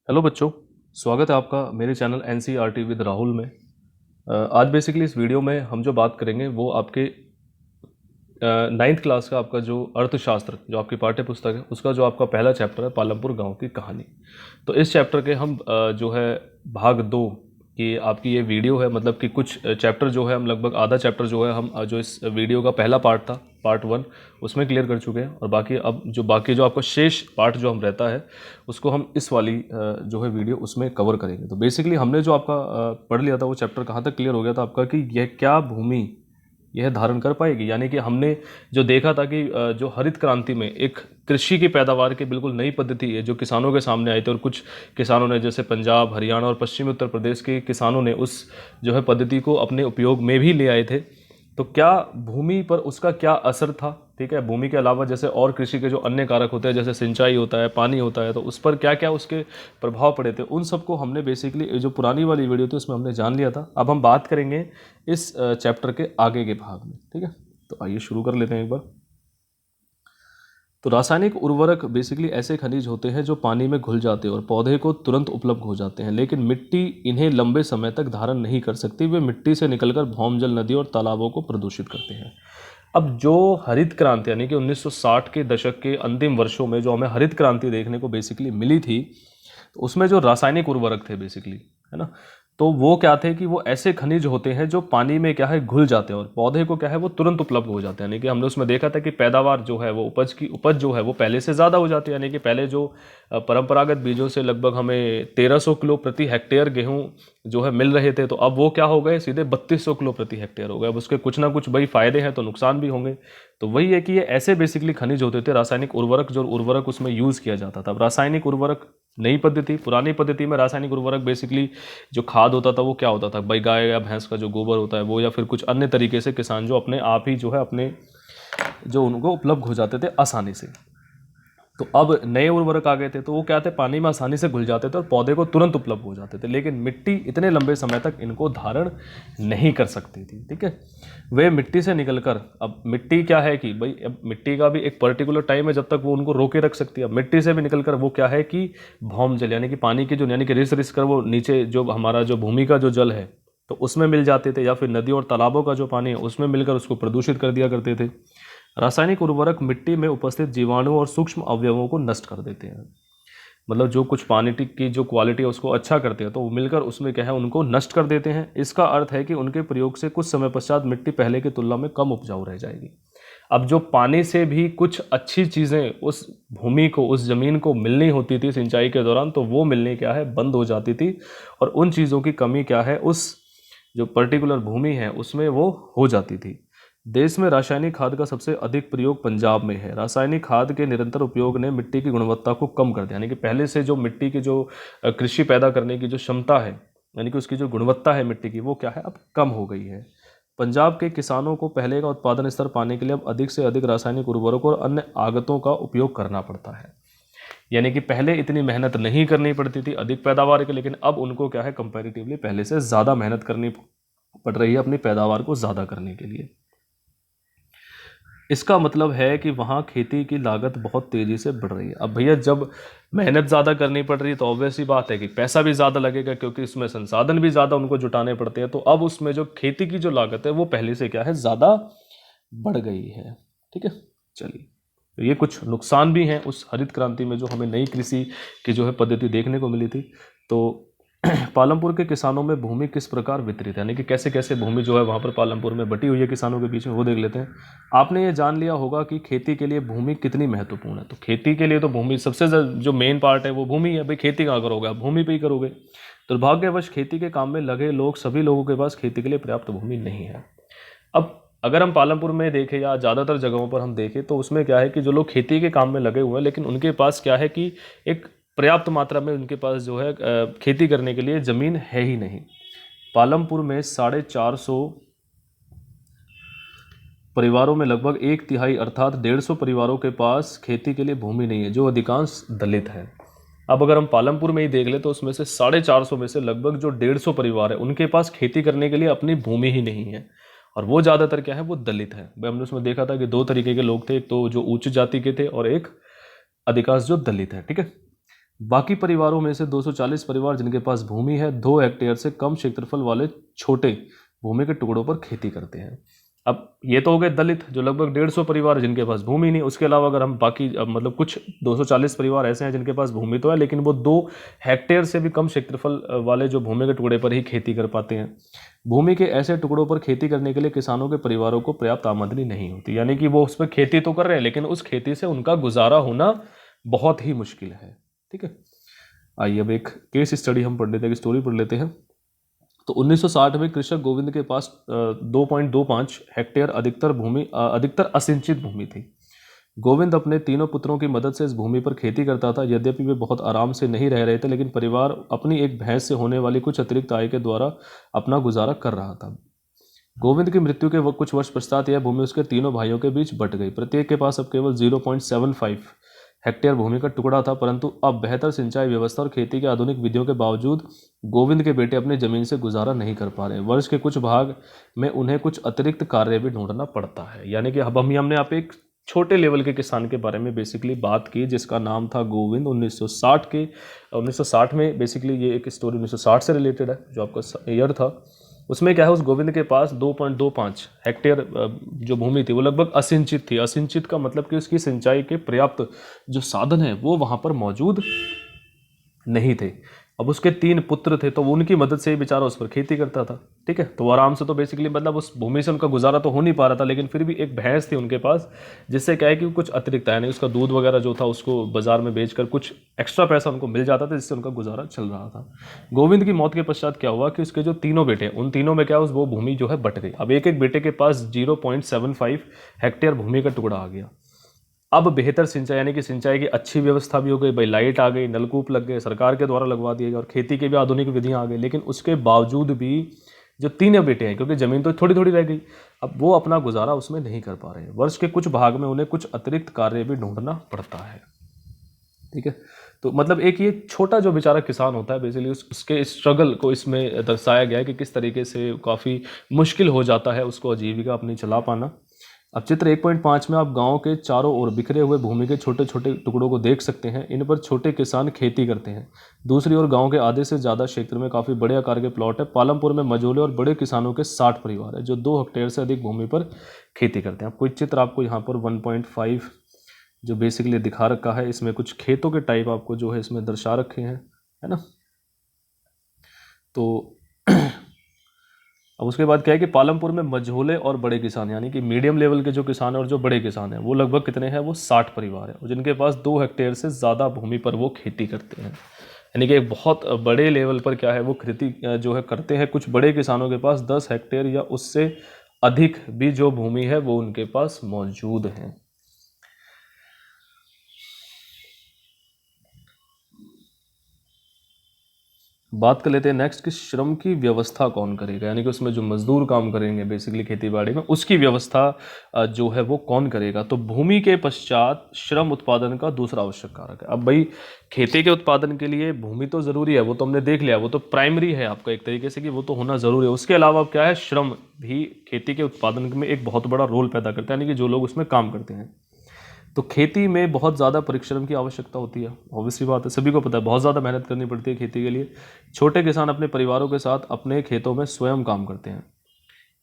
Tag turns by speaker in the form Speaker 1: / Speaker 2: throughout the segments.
Speaker 1: Hello बच्चों, स्वागत है आपका मेरे चैनल एनसीईआरटी विद राहुल में। आज बेसिकली इस वीडियो में हम जो बात करेंगे वो आपके नाइन्थ क्लास का आपका जो अर्थशास्त्र जो आपकी पाठ्य पुस्तक है उसका जो आपका पहला चैप्टर है पालमपुर गांव की कहानी। तो इस चैप्टर के हम जो है भाग दो की आपकी ये वीडियो है, मतलब कि कुछ चैप्टर जो है हम लगभग आधा चैप्टर जो है हम जो इस वीडियो का पहला पार्ट था पार्ट 1 उसमें क्लियर कर चुके हैं, और बाकी जो आपका शेष पार्ट जो हम रहता है उसको हम इस वाली जो है वीडियो उसमें कवर करेंगे। तो बेसिकली हमने जो आपका पढ़ लिया था वो चैप्टर कहाँ तक क्लियर हो गया था आपका कि यह क्या भूमि यह धारण कर पाएगी, यानी कि हमने जो देखा था कि जो हरित क्रांति में एक कृषि की पैदावार की बिल्कुल नई पद्धति है जो किसानों के सामने आई थी, और कुछ किसानों ने जैसे पंजाब, हरियाणा और पश्चिमी उत्तर प्रदेश के किसानों ने उस जो है पद्धति को अपने उपयोग में भी ले आए थे। तो क्या भूमि पर उसका क्या असर था, ठीक है। भूमि के अलावा जैसे और कृषि के जो अन्य कारक होते हैं जैसे सिंचाई होता है, पानी होता है, तो उस पर क्या क्या उसके प्रभाव पड़े थे, उन सबको हमने बेसिकली जो पुरानी वाली वीडियो थी उसमें हमने जान लिया था। अब हम बात करेंगे इस चैप्टर के आगे के भाग में, ठीक है। तो आइए शुरू कर लेते हैं एक बार। तो रासायनिक उर्वरक बेसिकली ऐसे खनिज होते हैं जो पानी में घुल जाते हैं और पौधे को तुरंत उपलब्ध हो जाते हैं, लेकिन मिट्टी इन्हें लंबे समय तक धारण नहीं कर सकती। वे मिट्टी से निकलकर भौमजल, नदियों और तालाबों को प्रदूषित करते हैं। अब जो हरित क्रांति यानी कि 1960 के दशक के अंतिम वर्षों में जो हमें हरित क्रांति देखने को बेसिकली मिली थी, तो उसमें जो रासायनिक उर्वरक थे बेसिकली, है ना, तो वो क्या थे कि वो ऐसे खनिज होते हैं जो पानी में क्या है घुल जाते हैं और पौधे को क्या है वो तुरंत उपलब्ध हो जाते हैं। यानी कि हमने उसमें देखा था कि पैदावार जो है वो उपज जो है वो पहले से ज़्यादा हो जाती है। यानी कि पहले जो परंपरागत बीजों से लगभग हमें 1300 किलो प्रति हेक्टेयर गेहूं जो है मिल रहे थे, तो अब वो क्या हो गए सीधे 3200 किलो प्रति हेक्टेयर हो गए। अब उसके कुछ ना कुछ भाई फायदे हैं तो नुकसान भी होंगे। तो वही है कि ये ऐसे बेसिकली खनिज होते थे रासायनिक उर्वरक, जो उर्वरक उसमें यूज़ किया जाता था। अब रासायनिक उर्वरक नई पद्धति, पुरानी पद्धति में रासायनिक उर्वरक बेसिकली जो खाद होता था वो क्या होता था भाई, गाय या भैंस का जो गोबर होता है वो, या फिर कुछ अन्य तरीके से किसान जो अपने आप ही जो है अपने जो उनको उपलब्ध हो जाते थे आसानी से। तो अब नए उर्वरक आ गए थे तो वो क्या थे, पानी में आसानी से घुल जाते थे और पौधे को तुरंत उपलब्ध हो जाते थे, लेकिन मिट्टी इतने लंबे समय तक इनको धारण नहीं कर सकती थी, ठीक है। वे मिट्टी से निकलकर, अब मिट्टी क्या है कि भाई अब मिट्टी का भी एक पर्टिकुलर टाइम है जब तक वो उनको रोके रख सकती है। अब मिट्टी से भी निकलकर वो क्या है कि भौम जल यानी कि पानी की जो यानी कि रिस रिस कर वो नीचे जो हमारा जो भूमि का जो जल है तो उसमें मिल जाते थे, या फिर नदियों और तालाबों का जो पानी है उसमें मिलकर उसको प्रदूषित कर दिया करते थे। रासायनिक उर्वरक मिट्टी में उपस्थित जीवाणु और सूक्ष्म अवयवों को नष्ट कर देते हैं, मतलब जो कुछ पानी की जो क्वालिटी है उसको अच्छा करते हैं तो वो मिलकर उसमें क्या है उनको नष्ट कर देते हैं। इसका अर्थ है कि उनके प्रयोग से कुछ समय पश्चात मिट्टी पहले की तुलना में कम उपजाऊ रह जाएगी। अब जो पानी से भी कुछ अच्छी चीज़ें उस भूमि को, उस ज़मीन को मिलनी होती थी सिंचाई के दौरान, तो वो मिलने क्या है बंद हो जाती थी, और उन चीज़ों की कमी क्या है उस जो पर्टिकुलर भूमि है उसमें वो हो जाती थी। देश में रासायनिक खाद का सबसे अधिक प्रयोग पंजाब में है। रासायनिक खाद के निरंतर उपयोग ने मिट्टी की गुणवत्ता को कम कर दिया, यानी कि पहले से जो मिट्टी की जो कृषि पैदा करने की जो क्षमता है, यानी कि उसकी जो गुणवत्ता है मिट्टी की, वो क्या है अब कम हो गई है। पंजाब के किसानों को पहले का उत्पादन स्तर पाने के लिए अब अधिक से अधिक रासायनिक उर्वरकों और अन्य आगतों का उपयोग करना पड़ता है। यानी कि पहले इतनी मेहनत नहीं करनी पड़ती थी अधिक पैदावार के, लेकिन अब उनको क्या है कंपैरेटिवली पहले से ज़्यादा मेहनत करनी पड़ रही है अपनी पैदावार को ज़्यादा करने के लिए। इसका मतलब है कि वहाँ खेती की लागत बहुत तेज़ी से बढ़ रही है। अब भैया जब मेहनत ज़्यादा करनी पड़ रही है तो ऑब्वियस सी बात है कि पैसा भी ज़्यादा लगेगा, क्योंकि इसमें संसाधन भी ज़्यादा उनको जुटाने पड़ते हैं। तो अब उसमें जो खेती की जो लागत है वो पहले से क्या है ज़्यादा बढ़ गई है, ठीक है। चलिए, तो ये कुछ नुकसान भी हैं उस हरित क्रांति में जो हमें नई कृषि की जो है पद्धति देखने को मिली थी। तो पालमपुर के किसानों में भूमि किस प्रकार वितरित है, यानी कि कैसे कैसे भूमि जो है वहाँ पर पालमपुर में बटी हुई है किसानों के बीच में, वो देख लेते हैं। आपने ये जान लिया होगा कि खेती के लिए भूमि कितनी महत्वपूर्ण है। तो खेती के लिए तो भूमि सबसे जो मेन पार्ट है वो भूमि है। भाई खेती कहाँ करोगे आप, भूमि पे ही करोगे। दुर्भाग्यवश खेती के काम में लगे लोग, सभी लोगों के पास खेती के लिए पर्याप्त भूमि नहीं है। अब अगर हम पालमपुर में देखें या ज़्यादातर जगहों पर हम देखें तो उसमें क्या है कि जो लोग खेती के काम में लगे हुए हैं, लेकिन उनके पास क्या है कि एक पर्याप्त मात्रा में उनके पास जो है खेती करने के लिए ज़मीन है ही नहीं। पालमपुर में 450 परिवारों में लगभग एक तिहाई अर्थात 150 परिवारों के पास खेती के लिए भूमि नहीं है, जो अधिकांश दलित है। अब अगर हम पालमपुर में ही देख ले तो उसमें से 450 में से लगभग जो 150 परिवार है उनके पास खेती करने के लिए अपनी भूमि ही नहीं है, और वो ज़्यादातर क्या है वो दलित है। भाई हमने उसमें देखा था कि दो तरीके के लोग थे, एक तो जो उच्च जाति के थे और एक अधिकांश जो दलित है, ठीक है। बाकी परिवारों में से 240 परिवार जिनके पास भूमि है 2 हेक्टेयर से कम क्षेत्रफल वाले छोटे भूमि के टुकड़ों पर खेती करते हैं। अब ये तो हो गए दलित, जो लगभग 150 परिवार जिनके पास भूमि नहीं। उसके अलावा अगर हम बाकी मतलब कुछ 240 परिवार ऐसे हैं जिनके पास भूमि तो है, लेकिन वो 2 हेक्टेयर से भी कम क्षेत्रफल वाले जो भूमि के टुकड़े पर ही खेती कर पाते हैं। भूमि के ऐसे टुकड़ों पर खेती करने के लिए किसानों के परिवारों को पर्याप्त आमदनी नहीं होती, यानी कि वो उस पर खेती तो कर रहे हैं लेकिन उस खेती से उनका गुजारा होना बहुत ही मुश्किल है। ठीक है, आइए अब एक केस स्टडी हम पढ़ लेते हैं, एक स्टोरी पढ़ लेते हैं। तो 1960 में कृषक गोविंद के पास 2.25 हेक्टेयर अधिकतर असिंचित भूमि थी। गोविंद अपने तीनों पुत्रों की मदद से इस भूमि पर खेती करता था। यद्यपि वे बहुत आराम से नहीं रह रहे थे, लेकिन परिवार अपनी एक भैंस से होने वाली कुछ अतिरिक्त आय के द्वारा अपना गुजारा कर रहा था। गोविंद की मृत्यु के कुछ वर्ष पश्चात यह भूमि उसके तीनों भाइयों के बीच बंट गई। प्रत्येक के पास अब केवल 0.75 हेक्टेयर भूमि का टुकड़ा था, परंतु अब बेहतर सिंचाई व्यवस्था और खेती के आधुनिक विधियों के बावजूद गोविंद के बेटे अपनी जमीन से गुजारा नहीं कर पा रहे। वर्ष के कुछ भाग में उन्हें कुछ अतिरिक्त कार्य भी ढूंढना पड़ता है। यानी कि अब हमने यहाँ पे एक छोटे लेवल के किसान के बारे में बेसिकली बात की जिसका नाम था गोविंद। 1960 में बेसिकली ये एक स्टोरी 1960 से रिलेटेड है जो आपका ईयर था। उसमें क्या है, उस गोविंद के पास 2.25 हेक्टेयर जो भूमि थी वो लगभग असिंचित थी। असिंचित का मतलब कि उसकी सिंचाई के पर्याप्त जो साधन है वो वहाँ पर मौजूद नहीं थे। अब उसके 3 पुत्र थे तो वो उनकी मदद से ही बेचारा उस पर खेती करता था। ठीक है, तो आराम से तो बेसिकली मतलब उस भूमि से उनका गुजारा तो हो नहीं पा रहा था, लेकिन फिर भी एक भैंस थी उनके पास जिससे क्या है कि कुछ अतिरिक्त आया नहीं, उसका दूध वगैरह जो था उसको बाजार में बेचकर कुछ एक्स्ट्रा पैसा उनको मिल जाता था जिससे उनका गुजारा चल रहा था। गोविंद की मौत के पश्चात क्या हुआ कि उसके जो तीनों बेटे उन तीनों में क्या वो भूमि जो है बट गई। अब एक एक बेटे के पास 0.75 हेक्टेयर भूमि का टुकड़ा आ गया। अब बेहतर सिंचाई यानी कि सिंचाई की अच्छी व्यवस्था भी हो गई, भाई लाइट आ गई, नलकूप लग गए, सरकार के द्वारा लगवा दिए गए और खेती की भी आधुनिक विधियां आ गई। लेकिन उसके बावजूद भी जो तीनों बेटे हैं, क्योंकि जमीन तो थोड़ी थोड़ी रह गई, अब वो अपना गुजारा उसमें नहीं कर पा रहे हैं। वर्ष के कुछ भाग में उन्हें कुछ अतिरिक्त कार्य भी ढूंढना पड़ता है। ठीक है, तो मतलब एक ये छोटा जो बेचारा किसान होता है बेसिकली उसके स्ट्रगल को इसमें दर्शाया गया है कि किस तरीके से काफ़ी मुश्किल हो जाता है उसको आजीविका अपनी चला पाना। अब चित्र 1.5 में आप गांव के चारों ओर बिखरे हुए भूमि के छोटे छोटे टुकड़ों को देख सकते हैं। इन पर छोटे किसान खेती करते हैं। दूसरी ओर गांव के आधे से ज़्यादा क्षेत्र में काफ़ी बड़े आकार के प्लॉट है। पालमपुर में मझोले और बड़े किसानों के 60 परिवार है जो 2 हेक्टेयर से अधिक भूमि पर खेती करते हैं। अब कुछ चित्र आपको यहाँ पर 1.5 जो बेसिकली दिखा रखा है, इसमें कुछ खेतों के टाइप आपको जो है इसमें दर्शा रखे हैं, है ना। तो अब उसके बाद क्या है कि पालमपुर में मझोले और बड़े किसान यानी कि मीडियम लेवल के जो किसान हैं और जो बड़े किसान हैं वो लगभग कितने हैं, वो 60 परिवार हैं जिनके पास 2 हेक्टेयर से ज़्यादा भूमि पर वो खेती करते हैं। यानी कि एक बहुत बड़े लेवल पर क्या है वो खेती जो है करते हैं। कुछ बड़े किसानों के पास 10 हेक्टेयर या उससे अधिक भी जो भूमि है वो उनके पास मौजूद है। बात कर लेते हैं नेक्स्ट कि श्रम की व्यवस्था कौन करेगा, यानी कि उसमें जो मजदूर काम करेंगे बेसिकली खेतीबाड़ी में उसकी व्यवस्था जो है वो कौन करेगा। तो भूमि के पश्चात श्रम उत्पादन का दूसरा आवश्यक कारक है। अब भाई खेती के उत्पादन के लिए भूमि तो ज़रूरी है, वो तो हमने देख लिया, वो तो प्राइमरी है आपका एक तरीके से कि वो तो होना ज़रूरी है। उसके अलावा अब क्या है, श्रम भी खेती के उत्पादन में एक बहुत बड़ा रोल पैदा करता है, यानी कि जो लोग उसमें काम करते हैं। तो खेती में बहुत ज़्यादा परिश्रम की आवश्यकता होती है, ऑब्वियसली बात है, सभी को पता है, बहुत ज़्यादा मेहनत करनी पड़ती है खेती के लिए। छोटे किसान अपने परिवारों के साथ अपने खेतों में स्वयं काम करते हैं।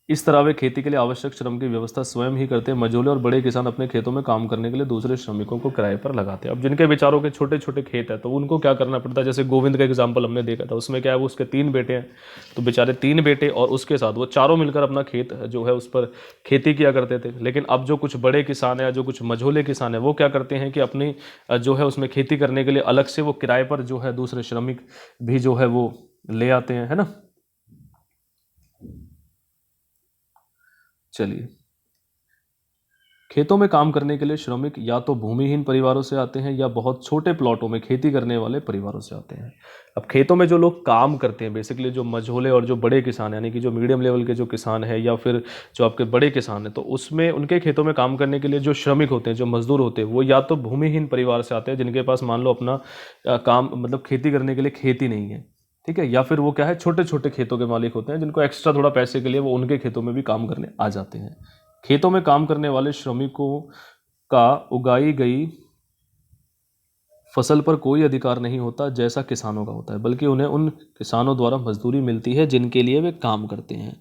Speaker 1: इस तरह वे खेती के लिए आवश्यक श्रम की व्यवस्था स्वयं ही करते हैं। मझोले और बड़े किसान अपने खेतों में काम करने के लिए दूसरे श्रमिकों को किराए पर लगाते हैं। अब जिनके बेचारों के छोटे छोटे खेत है तो उनको क्या करना पड़ता है, जैसे गोविंद का एग्जाम्पल हमने देखा था, उसमें क्या है वो उसके 3 बेटे हैं, तो बेचारे 3 बेटे और उसके साथ वो चारों मिलकर अपना खेत जो है उस पर खेती किया करते थे। लेकिन अब जो कुछ बड़े किसान है, जो कुछ मझोले किसान है, वो क्या करते हैं कि अपनी जो है उसमें खेती करने के लिए अलग से वो किराए पर जो है दूसरे श्रमिक भी जो है वो ले आते हैं, है ना। चलिए, खेतों में काम करने के लिए श्रमिक या तो भूमिहीन परिवारों से आते हैं या बहुत छोटे प्लॉटों में खेती करने वाले परिवारों से आते हैं। अब खेतों में जो लोग काम करते हैं बेसिकली जो मझोले और जो बड़े किसान यानी कि जो मीडियम लेवल के जो किसान है या फिर जो आपके बड़े किसान हैं, तो उसमें उनके खेतों में काम करने के लिए जो श्रमिक होते हैं, जो मजदूर होते हैं, वो या तो भूमिहीन परिवार से आते हैं जिनके पास मान लो अपना काम मतलब खेती करने के लिए खेती नहीं है, ठीक है, या फिर वो क्या है छोटे छोटे खेतों के मालिक होते हैं जिनको एक्स्ट्रा थोड़ा पैसे के लिए वो उनके खेतों में भी काम करने आ जाते हैं। खेतों में काम करने वाले श्रमिकों का उगाई गई फसल पर कोई अधिकार नहीं होता जैसा किसानों का होता है, बल्कि उन्हें उन किसानों द्वारा मजदूरी मिलती है जिनके लिए वे काम करते हैं।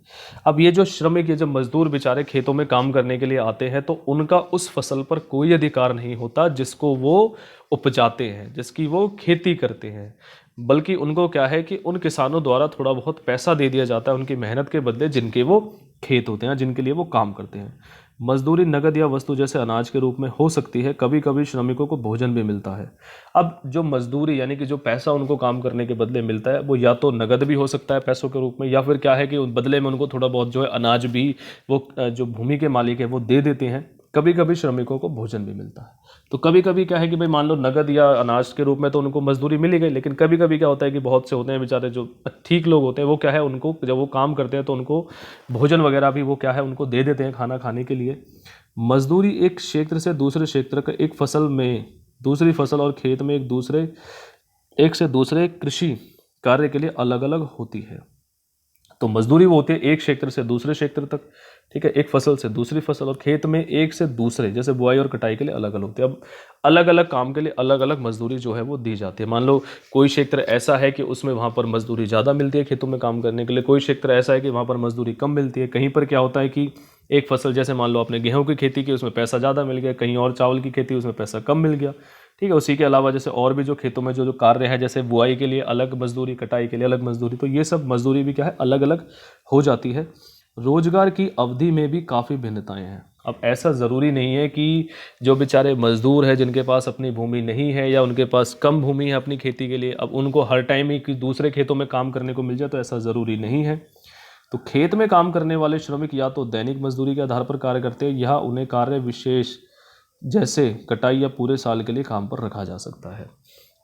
Speaker 1: अब ये जो श्रमिक, ये जब मजदूर बेचारे खेतों में काम करने के लिए आते हैं तो उनका उस फसल पर कोई अधिकार नहीं होता जिसको वो उपजाते हैं, जिसकी वो खेती करते हैं, बल्कि उनको क्या है कि उन किसानों द्वारा थोड़ा बहुत पैसा दे दिया जाता है उनकी मेहनत के बदले, जिनके वो खेत होते हैं, जिनके लिए वो काम करते हैं। मजदूरी नगद या वस्तु जैसे अनाज के रूप में हो सकती है, कभी कभी श्रमिकों को भोजन भी मिलता है। अब जो मजदूरी यानी कि जो पैसा उनको काम करने के बदले मिलता है वो या तो नगद भी हो सकता है पैसों के रूप में, या फिर क्या है कि उन बदले में उनको थोड़ा बहुत जो है अनाज भी वो जो भूमि के मालिक है वो दे देते हैं। कभी कभी श्रमिकों को भोजन भी मिलता है। तो कभी कभी क्या है कि भाई मान लो नगद या अनाज के रूप में तो उनको मजदूरी मिल ही गई, लेकिन कभी कभी क्या होता है कि बहुत से होते हैं बेचारे जो ठीक लोग होते हैं, वो क्या है उनको जब वो काम करते हैं तो उनको भोजन वगैरह भी वो क्या है उनको दे देते हैं खाना खाने के लिए। मजदूरी एक क्षेत्र से दूसरे क्षेत्र का, एक फसल में दूसरी फसल और खेत में एक से दूसरे कृषि कार्य के लिए अलग अलग होती है। तो मजदूरी वो होती है एक क्षेत्र से दूसरे क्षेत्र तक, ठीक है, एक फसल से दूसरी फसल, और खेत में एक से दूसरे, जैसे बुआई और कटाई के लिए अलग अलग होती है। अब अलग अलग काम के लिए अलग अलग मजदूरी जो है वो दी जाती है। मान लो कोई क्षेत्र ऐसा है कि उसमें वहाँ पर मजदूरी ज़्यादा मिलती है खेतों में काम करने के लिए, कोई क्षेत्र ऐसा है कि वहाँ पर मजदूरी कम मिलती है। कहीं पर क्या होता है कि एक फसल, जैसे मान लो आपने गेहूं की खेती की उसमें पैसा ज़्यादा मिल गया, कहीं और चावल की खेती उसमें पैसा कम मिल गया, ठीक है। उसी के अलावा जैसे और भी जो खेतों में जो जो कार्य है, जैसे बुआई के लिए अलग मजदूरी, कटाई के लिए अलग मजदूरी, तो ये सब मजदूरी भी क्या है अलग अलग हो जाती है। रोजगार की अवधि में भी काफ़ी भिन्नताएं हैं। अब ऐसा ज़रूरी नहीं है कि जो बेचारे मजदूर हैं जिनके पास अपनी भूमि नहीं है या उनके पास कम भूमि है अपनी खेती के लिए, अब उनको हर टाइम ही कि दूसरे खेतों में काम करने को मिल जाए, तो ऐसा ज़रूरी नहीं है। तो खेत में काम करने वाले श्रमिक या तो दैनिक मजदूरी के आधार पर कार्य करते हैं, या उन्हें कार्य विशेष जैसे कटाई या पूरे साल के लिए काम पर रखा जा सकता है।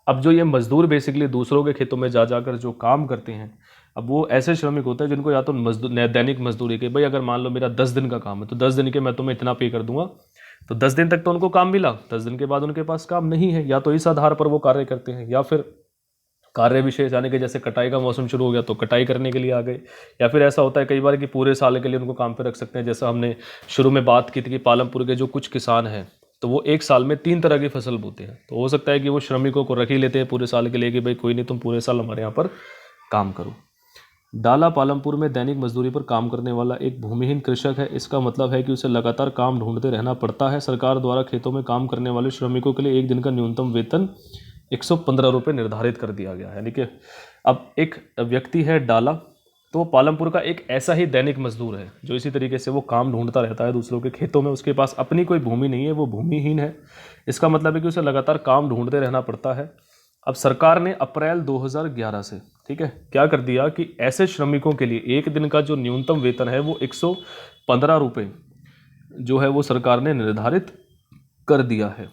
Speaker 1: अब जो ये मजदूर बेसिकली दूसरों के खेतों में जा जाकर जो काम करते हैं, अब वो ऐसे श्रमिक होते हैं जिनको या तो दैनिक मजदूरी के, भाई अगर मान लो मेरा 10 दिन का काम है तो 10 दिन के मैं तुम्हें इतना पे कर दूंगा, तो 10 दिन तक तो उनको काम मिला, 10 दिन के बाद उनके पास काम नहीं है, या तो इस आधार पर वो कार्य करते हैं, या फिर कार्य विशेष यानी कि जैसे कटाई का मौसम शुरू हो गया तो कटाई करने के लिए आ गए, या फिर ऐसा होता है कई बार कि पूरे साल के लिए उनको काम पे रख सकते हैं। जैसा हमने शुरू में बात की थी कि पालमपुर के जो कुछ किसान हैं तो वो एक साल में 3 तरह की फसल बोते हैं, तो हो सकता है कि वो श्रमिकों को रख ही लेते हैं पूरे साल के लिए कि भाई कोई नहीं, तुम पूरे साल हमारे यहाँ पर काम करो। डाला पालमपुर में दैनिक मजदूरी पर काम करने वाला एक भूमिहीन कृषक है। इसका मतलब है कि उसे लगातार काम ढूंढते रहना पड़ता है। सरकार द्वारा खेतों में काम करने वाले श्रमिकों के लिए एक दिन का न्यूनतम वेतन 115 रुपये निर्धारित कर दिया गया है। यानी कि अब एक व्यक्ति है डाला, तो पालमपुर का एक ऐसा ही दैनिक मजदूर है जो इसी तरीके से वो काम ढूंढता रहता है दूसरों के खेतों में, उसके पास अपनी कोई भूमि नहीं है, वो भूमिहीन है। इसका मतलब है कि उसे लगातार काम ढूंढते रहना पड़ता है। अब सरकार ने अप्रैल 2011 से, ठीक है, क्या कर दिया कि ऐसे श्रमिकों के लिए एक दिन का जो न्यूनतम वेतन है वो 115 रुपये जो है वो सरकार ने निर्धारित कर दिया है,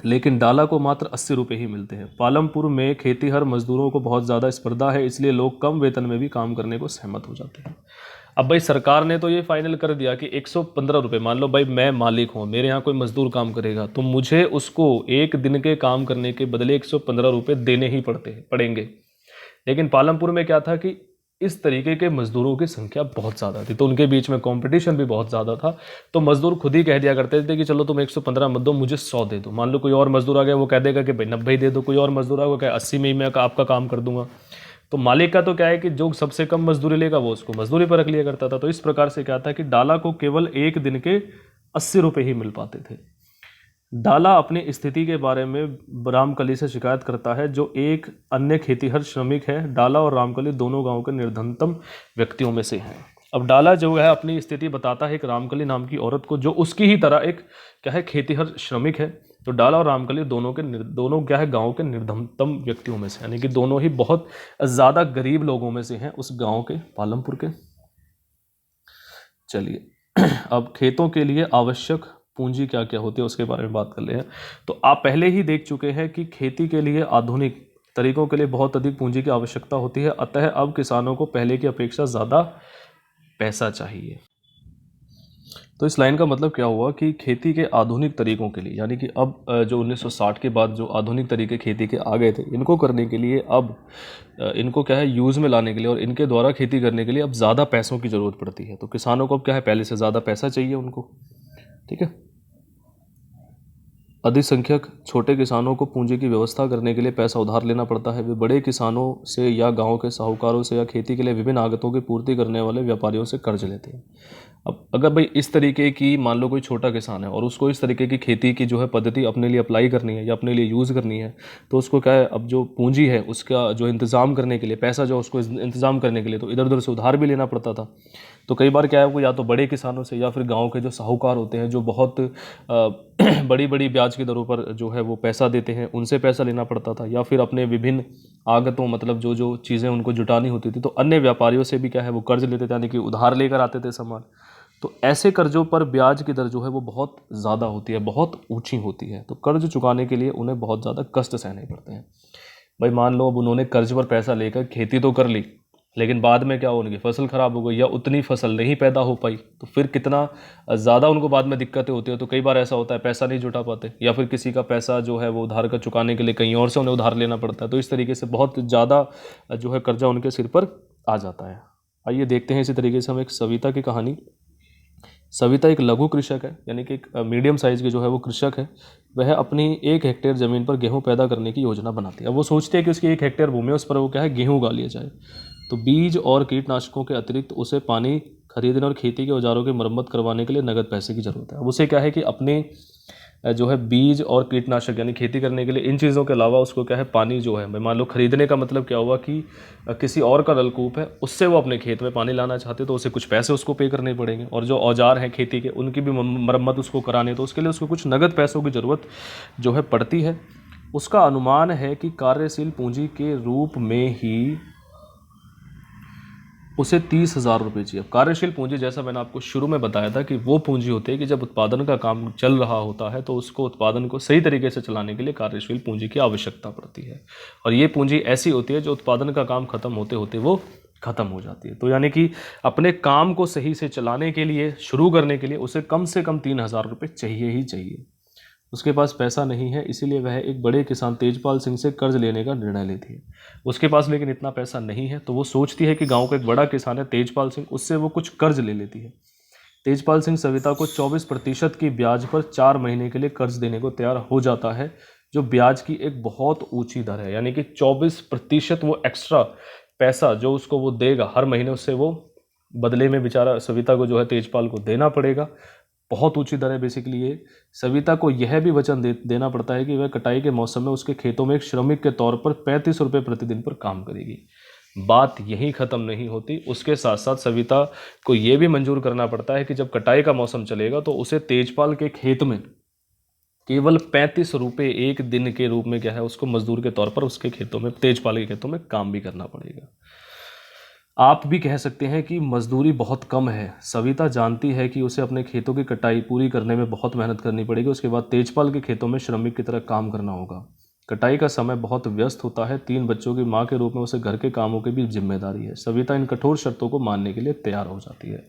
Speaker 1: लेकिन डाला को मात्र 80 रुपये ही मिलते हैं। पालमपुर में खेतीहर मजदूरों को बहुत ज़्यादा स्पर्धा है, इसलिए लोग कम वेतन में भी काम करने को सहमत हो जाते हैं। अब भाई सरकार ने तो ये फाइनल कर दिया कि 115 रुपये, मान लो भाई मैं मालिक हूँ, मेरे यहाँ कोई मजदूर काम करेगा तो मुझे उसको एक दिन के काम करने के बदले 115 रुपये देने ही पड़ेंगे। लेकिन पालमपुर में क्या था कि इस तरीके के मजदूरों की संख्या बहुत ज़्यादा थी, तो उनके बीच में कंपटीशन भी बहुत ज़्यादा था। तो मजदूर खुद ही कह दिया करते थे कि चलो तुम 115 मत दो, मुझे 100 दे दो। मान लो कोई और मजदूर आ गया, वो कह देगा कि भाई 90 दे दो, कोई और मजदूर आ गया क्या 80 में ही मैं आपका काम कर दूंगा। तो मालिक का तो क्या है कि जो सबसे कम मजदूरी लेगा वो उसको मजदूरी पर रख लिया करता था। तो इस प्रकार से क्या था कि डाला को केवल एक दिन के 80 रुपये ही मिल पाते थे। डाला अपनी स्थिति के बारे में रामकली से शिकायत करता है, जो एक अन्य खेतीहर श्रमिक है। डाला और रामकली दोनों गांव के निर्धनतम व्यक्तियों में से हैं। अब डाला जो है अपनी स्थिति बताता है एक रामकली नाम की औरत को, जो उसकी ही तरह एक क्या है खेतीहर श्रमिक है। तो डाला और रामकली दोनों क्या है गांव के निर्धनतम व्यक्तियों में से, यानी कि दोनों ही बहुत ज़्यादा गरीब लोगों में से हैं उस गाँव के, पालमपुर के। चलिए अब खेतों के लिए आवश्यक पूंजी क्या क्या होती है उसके बारे में बात कर ले हैं। तो आप पहले ही देख चुके हैं कि खेती के लिए आधुनिक तरीकों के लिए बहुत अधिक पूंजी की आवश्यकता होती है, अतः अब किसानों को पहले की अपेक्षा ज़्यादा पैसा चाहिए। तो इस लाइन का मतलब क्या हुआ कि खेती के आधुनिक तरीकों के लिए, यानी कि अब जो 1960 के बाद जो आधुनिक तरीके खेती के आ गए थे, इनको करने के लिए अब इनको क्या है यूज़ में लाने के लिए और इनके द्वारा खेती करने के लिए अब ज़्यादा पैसों की ज़रूरत पड़ती है। तो किसानों को अब क्या है पहले से ज़्यादा पैसा चाहिए उनको, ठीक है। अधिसंख्यक छोटे किसानों को पूंजी की व्यवस्था करने के लिए पैसा उधार लेना पड़ता है। वे बड़े किसानों से या गांव के साहूकारों से या खेती के लिए विभिन्न आगतों की पूर्ति करने वाले व्यापारियों से कर्ज लेते हैं। अब अगर भाई इस तरीके की मान लो कोई छोटा किसान है और उसको इस तरीके की खेती की जो है पद्धति अपने लिए अप्लाई करनी है या अपने लिए यूज़ करनी है, तो उसको क्या है, अब जो पूंजी है उसका जो इंतज़ाम करने के लिए पैसा जो उसको इंतज़ाम करने के लिए तो इधर उधर से उधार भी लेना पड़ता था। तो कई बार क्या है, वो या तो बड़े किसानों से या फिर गांव के जो साहूकार होते हैं जो बहुत बड़ी बड़ी ब्याज की दरों पर जो है वो पैसा देते हैं, उनसे पैसा लेना पड़ता था, या फिर अपने विभिन्न आगतों मतलब जो जो चीज़ें उनको जुटानी होती थी तो अन्य व्यापारियों से भी क्या है वो कर्ज लेते थे, यानी कि उधार लेकर आते थे सामान। तो ऐसे कर्जों पर ब्याज की दर जो है वो बहुत ज़्यादा होती है, बहुत ऊंची होती है। तो कर्ज चुकाने के लिए उन्हें बहुत ज़्यादा कष्ट सहने पड़ते हैं। भाई मान लो अब उन्होंने कर्ज पर पैसा लेकर खेती तो कर ली, लेकिन बाद में क्या, उनकी फसल खराब हो गई या उतनी फसल नहीं पैदा हो पाई, तो फिर कितना ज़्यादा उनको बाद में दिक्कतें होती है। तो कई बार ऐसा होता है पैसा नहीं जुटा पाते, या फिर किसी का पैसा जो है वो उधार का चुकाने के लिए कहीं और से उन्हें उधार लेना पड़ता है। तो इस तरीके से बहुत ज़्यादा जो है कर्जा उनके सिर पर आ जाता है। आइए देखते हैं इसी तरीके से हम एक सविता की कहानी। सविता एक लघु कृषक है, यानी कि एक मीडियम साइज़ की जो है वो कृषक है। वह अपनी 1 हेक्टेयर ज़मीन पर गेहूं पैदा करने की योजना बनाती है। अब वो सोचते हैं कि उसकी 1 हेक्टेयर भूमि है, उस पर वो क्या है गेहूं उगा लिया जाए। तो बीज और कीटनाशकों के अतिरिक्त उसे पानी खरीदने और खेती के औजारों की मरम्मत करवाने के लिए नगद पैसे की ज़रूरत है। अब उसे क्या है कि अपने जो है बीज और कीटनाशक यानी खेती करने के लिए इन चीज़ों के अलावा उसको क्या है पानी जो है, मैं मान लो खरीदने का मतलब क्या हुआ कि किसी और का नलकूप है उससे वो अपने खेत में पानी लाना चाहते तो उसे कुछ पैसे उसको पे करने पड़ेंगे, और जो औजार हैं खेती के उनकी भी मरम्मत उसको करानी, तो उसके लिए उसको कुछ नगद पैसों की ज़रूरत जो है पड़ती है। उसका अनुमान है कि कार्यशील पूंजी के रूप में ही उसे 30,000 रुपये चाहिए। अब कार्यशील पूंजी जैसा मैंने आपको शुरू में बताया था कि वो पूंजी होती है कि जब उत्पादन का काम चल रहा होता है तो उसको उत्पादन को सही तरीके से चलाने के लिए कार्यशील पूंजी की आवश्यकता पड़ती है, और ये पूंजी ऐसी होती है जो उत्पादन का काम खत्म होते होते वो खत्म हो जाती है। तो यानी कि अपने काम को सही से चलाने के लिए, शुरू करने के लिए उसे कम से कम 3,000 रुपये चाहिए ही चाहिए। उसके पास पैसा नहीं है, इसीलिए वह एक बड़े किसान तेजपाल सिंह से कर्ज लेने का निर्णय लेती है। उसके पास लेकिन इतना पैसा नहीं है, तो वो सोचती है कि गांव का एक बड़ा किसान है तेजपाल सिंह, उससे वो कुछ कर्ज ले लेती है। तेजपाल सिंह सविता को 24% की ब्याज पर 4 महीने के लिए कर्ज देने को तैयार हो जाता है, जो ब्याज की एक बहुत ऊंची दर है। यानी कि 24% वो एक्स्ट्रा पैसा जो उसको वो देगा हर महीने, उससे वो बदले में बेचारा सविता को जो है तेजपाल को देना पड़ेगा। बहुत ऊंची दर है बेसिकली ये। सविता को यह भी वचन देना पड़ता है कि वह कटाई के मौसम में उसके खेतों में एक श्रमिक के तौर पर 35 रुपये प्रतिदिन पर काम करेगी। बात यहीं ख़त्म नहीं होती, उसके साथ साथ सविता को यह भी मंजूर करना पड़ता है कि जब कटाई का मौसम चलेगा तो उसे तेजपाल के खेत में केवल 35 रुपये एक दिन के रूप में क्या है उसको मजदूर के तौर पर उसके खेतों में, तेजपाल के खेतों में काम भी करना पड़ेगा। आप भी कह सकते हैं कि मजदूरी बहुत कम है। सविता जानती है कि उसे अपने खेतों की कटाई पूरी करने में बहुत मेहनत करनी पड़ेगी, उसके बाद तेजपाल के खेतों में श्रमिक की तरह काम करना होगा। कटाई का समय बहुत व्यस्त होता है। 3 बच्चों की मां के रूप में उसे घर के कामों की भी जिम्मेदारी है। सविता इन कठोर शर्तों को मानने के लिए तैयार हो जाती है।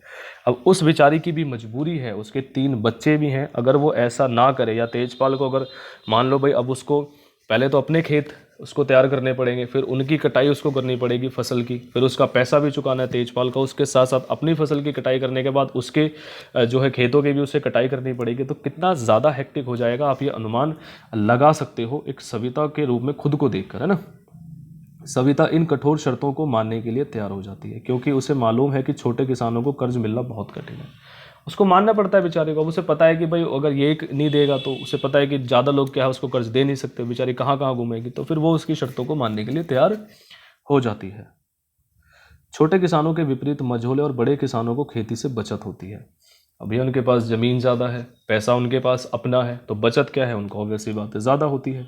Speaker 1: अब उस बेचारी की भी मजबूरी है, उसके 3 बच्चे भी हैं। अगर वो ऐसा ना करे, या तेजपाल को अगर मान लो भाई अब उसको पहले तो अपने खेत उसको तैयार करने पड़ेंगे, फिर उनकी कटाई उसको करनी पड़ेगी फसल की, फिर उसका पैसा भी चुकाना है तेजपाल का, उसके साथ साथ अपनी फसल की कटाई करने के बाद उसके जो है खेतों की भी उसे कटाई करनी पड़ेगी। तो कितना ज़्यादा हेक्टिक हो जाएगा, आप ये अनुमान लगा सकते हो एक सविता के रूप में खुद को देखकर, है ना। सविता इन कठोर शर्तों को मानने के लिए तैयार हो जाती है, क्योंकि उसे मालूम है कि छोटे किसानों को कर्ज मिलना बहुत कठिन है। उसको मानना पड़ता है बेचारे को। अब उसे पता है कि भाई अगर ये नहीं देगा तो उसे पता है कि ज़्यादा लोग क्या है उसको कर्ज दे नहीं सकते, बेचारी कहाँ कहाँ घूमेगी। तो फिर वो उसकी शर्तों को मानने के लिए तैयार हो जाती है। छोटे किसानों के विपरीत मझोले और बड़े किसानों को खेती से बचत होती है। अभी उनके पास ज़मीन ज़्यादा है, पैसा उनके पास अपना है, तो बचत क्या है उनको ऑब्वियसली बात है ज़्यादा होती है।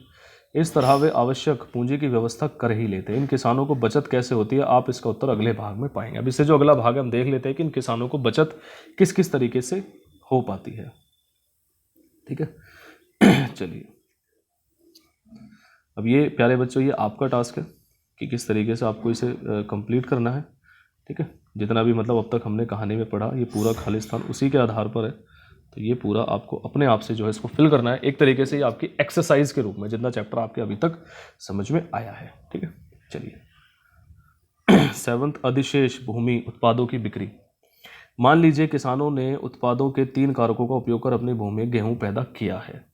Speaker 1: इस तरह वे आवश्यक पूंजी की व्यवस्था कर ही लेते हैं। इन किसानों को बचत कैसे होती है, आप इसका उत्तर अगले भाग में पाएंगे। अब इससे जो अगला भाग है हम देख लेते हैं कि इन किसानों को बचत किस किस तरीके से हो पाती है। ठीक है चलिए, अब ये प्यारे बच्चों ये आपका टास्क है कि किस तरीके से आपको इसे कंप्लीट करना है। ठीक है, जितना भी मतलब अब तक हमने कहानी में पढ़ा ये पूरा खालिस्तान उसी के आधार पर है। तो ये पूरा आपको अपने आप से जो है इसको फिल करना है, एक तरीके से ये आपकी एक्सरसाइज के रूप में, जितना चैप्टर आपके अभी तक समझ में आया है। ठीक है, चलिए 7th अधिशेष भूमि उत्पादों की बिक्री। मान लीजिए किसानों ने उत्पादों के 3 कारकों का उपयोग कर अपनी भूमि में गेहूं पैदा किया है।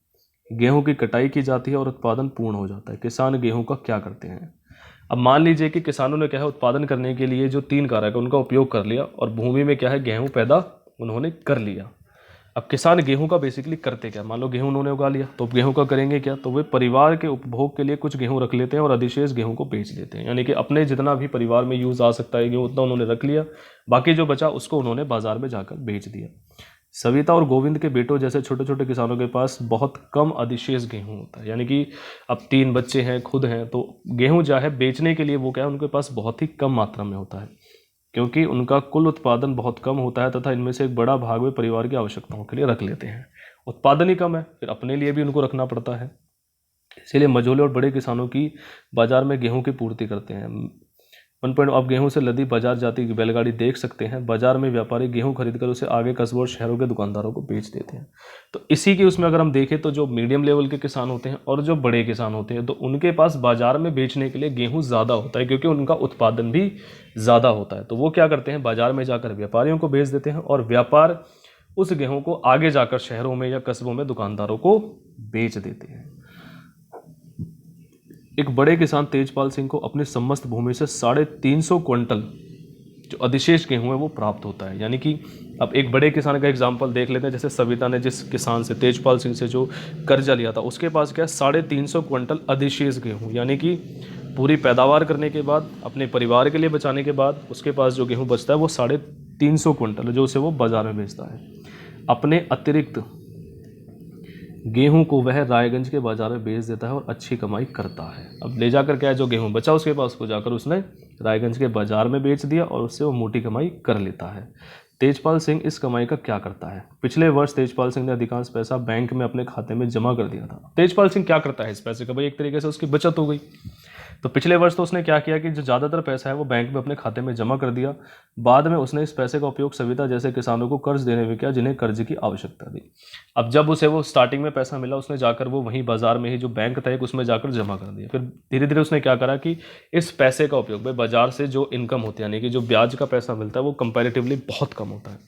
Speaker 1: गेहूं की कटाई की जाती है और उत्पादन पूर्ण हो जाता है। किसान गेहूं का क्या करते हैं? अब मान लीजिए कि किसानों ने क्या है, उत्पादन करने के लिए जो 3 कारक है उनका उपयोग कर लिया और भूमि में क्या है, गेहूं पैदा उन्होंने कर लिया। अब किसान गेहूं का बेसिकली करते क्या, मान लो गेहूं उन्होंने उगा लिया, तो गेहूं का करेंगे क्या, तो वे परिवार के उपभोग के लिए कुछ गेहूं रख लेते हैं और अधिशेष गेहूं को बेच देते हैं। यानी कि अपने जितना भी परिवार में यूज़ आ सकता है गेहूं उतना उन्होंने रख लिया, बाकी जो बचा उसको उन्होंने बाजार में जाकर बेच दिया। सविता और गोविंद के बेटों जैसे छोटे छोटे किसानों के पास बहुत कम अधिशेष गेहूं होता है। यानी कि अब 3 बच्चे हैं, खुद हैं, तो गेहूं जो है बेचने के लिए वो क्या है, उनके पास बहुत ही कम मात्रा में होता है, क्योंकि उनका कुल उत्पादन बहुत कम होता है तथा इनमें से एक बड़ा भाग वे परिवार की आवश्यकताओं के लिए रख लेते हैं। उत्पादन ही कम है, फिर अपने लिए भी उनको रखना पड़ता है, इसीलिए मझोले और बड़े किसानों की बाजार में गेहूं की पूर्ति करते हैं। 1 आप गेहूं से लदी बाजार जाती की बैलगाड़ी देख सकते हैं। बाजार में व्यापारी गेहूं खरीदकर उसे आगे कस्बों और शहरों के दुकानदारों को बेच देते हैं। तो इसी के उसमें अगर हम देखें तो जो मीडियम लेवल के किसान होते हैं और जो बड़े किसान होते हैं, तो उनके पास बाजार में बेचने के लिए गेहूं ज़्यादा होता है, क्योंकि उनका उत्पादन भी ज़्यादा होता है। तो वो क्या करते हैं, बाजार में जाकर व्यापारियों को बेच देते हैं और व्यापार उस गेहूं को आगे जाकर शहरों में या कस्बों में दुकानदारों को बेच देते हैं। एक बड़े किसान तेजपाल सिंह को अपनी समस्त भूमि से 350 क्विंटल जो अधिशेष गेहूं है वो प्राप्त होता है। यानी कि अब एक बड़े किसान का एग्जांपल देख लेते हैं, जैसे सविता ने जिस किसान से, तेजपाल सिंह से जो कर्जा लिया था, उसके पास क्या है, 350 क्विंटल अधिशेष गेहूं, यानी कि पूरी पैदावार करने के बाद, अपने परिवार के लिए बचाने के बाद उसके पास जो गेहूँ बचता है वो 350 क्विंटल है, जो उसे वो बाजार में बेचता है। अपने अतिरिक्त गेहूं को वह रायगंज के बाजार में बेच देता है और अच्छी कमाई करता है। अब ले जाकर क्या है, जो गेहूं बचा उसके पास, उसको जाकर उसने रायगंज के बाजार में बेच दिया और उससे वो मोटी कमाई कर लेता है। तेजपाल सिंह इस कमाई का क्या करता है? पिछले वर्ष तेजपाल सिंह ने अधिकांश पैसा बैंक में अपने खाते में जमा कर दिया था। तेजपाल सिंह क्या करता है इस पैसे का? भाई एक तरीके से उसकी बचत हो गई। तो पिछले वर्ष तो उसने क्या किया कि जो ज़्यादातर पैसा है वो बैंक में अपने खाते में जमा कर दिया। बाद में उसने इस पैसे का उपयोग सविता जैसे किसानों को कर्ज देने में किया जिन्हें कर्ज की आवश्यकता थी। अब जब उसे वो स्टार्टिंग में पैसा मिला, उसने जाकर वो वहीं बाजार में ही जो बैंक था एक, उसमें जाकर जमा कर दिया। फिर धीरे धीरे उसने क्या करा कि इस पैसे का उपयोग, भाई बाजार से जो इनकम होती है, यानी कि जो ब्याज का पैसा मिलता है वो कंपैरेटिवली बहुत कम होता है,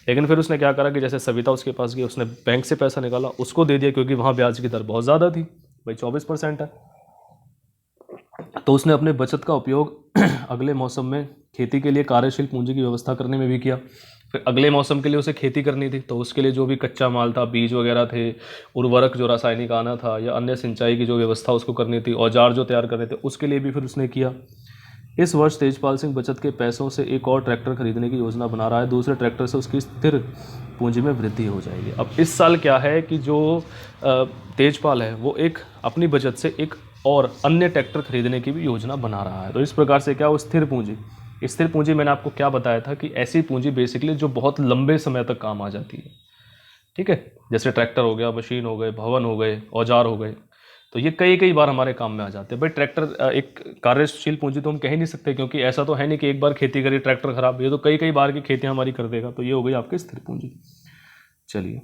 Speaker 1: लेकिन फिर उसने क्या करा कि जैसे सविता उसके पास गई, उसने बैंक से पैसा निकाला, उसको दे दिया, क्योंकि वहाँ ब्याज की दर बहुत ज़्यादा थी, भाई 24% है। तो उसने अपने बचत का उपयोग अगले मौसम में खेती के लिए कार्यशील पूंजी की व्यवस्था करने में भी किया। फिर अगले मौसम के लिए उसे खेती करनी थी, तो उसके लिए जो भी कच्चा माल था, बीज वगैरह थे, उर्वरक जो रासायनिक आना था, या अन्य सिंचाई की जो व्यवस्था उसको करनी थी, औजार जो तैयार करने थे, उसके लिए भी फिर उसने किया। इस वर्ष तेजपाल सिंह बचत के पैसों से एक और ट्रैक्टर खरीदने की योजना बना रहा है। दूसरे ट्रैक्टर से उसकी स्थिर पूंजी में वृद्धि हो जाएगी। अब इस साल क्या है कि जो तेजपाल है वो एक अपनी बचत से एक और अन्य ट्रैक्टर खरीदने की भी योजना बना रहा है। तो इस प्रकार से क्या, वो स्थिर पूंजी मैंने आपको क्या बताया था कि ऐसी पूंजी बेसिकली जो बहुत लंबे समय तक काम आ जाती है, ठीक है, जैसे ट्रैक्टर हो गया, मशीन हो गए, भवन हो गए, औजार हो गए, तो ये कई बार हमारे काम में आ जाते हैं। भाई ट्रैक्टर एक कार्यशील पूंजी तो हम कह ही नहीं सकते, क्योंकि ऐसा तो है नहीं कि एक बार खेती करी ट्रैक्टर खराब, ये तो कई बार की खेती हमारी कर देगा। तो ये हो गई आपकी स्थिर पूंजी। चलिए,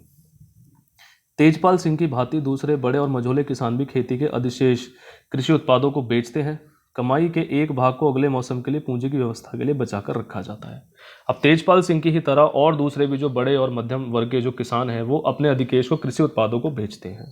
Speaker 1: तेजपाल सिंह की भांति दूसरे बड़े और मझोले किसान भी खेती के अधिशेष कृषि उत्पादों को बेचते हैं। कमाई के एक भाग को अगले मौसम के लिए पूंजी की व्यवस्था के लिए बचाकर रखा जाता है। अब तेजपाल सिंह की ही तरह और दूसरे भी जो बड़े और मध्यम वर्ग के जो किसान हैं वो अपने अधिशेष को कृषि उत्पादों को बेचते हैं,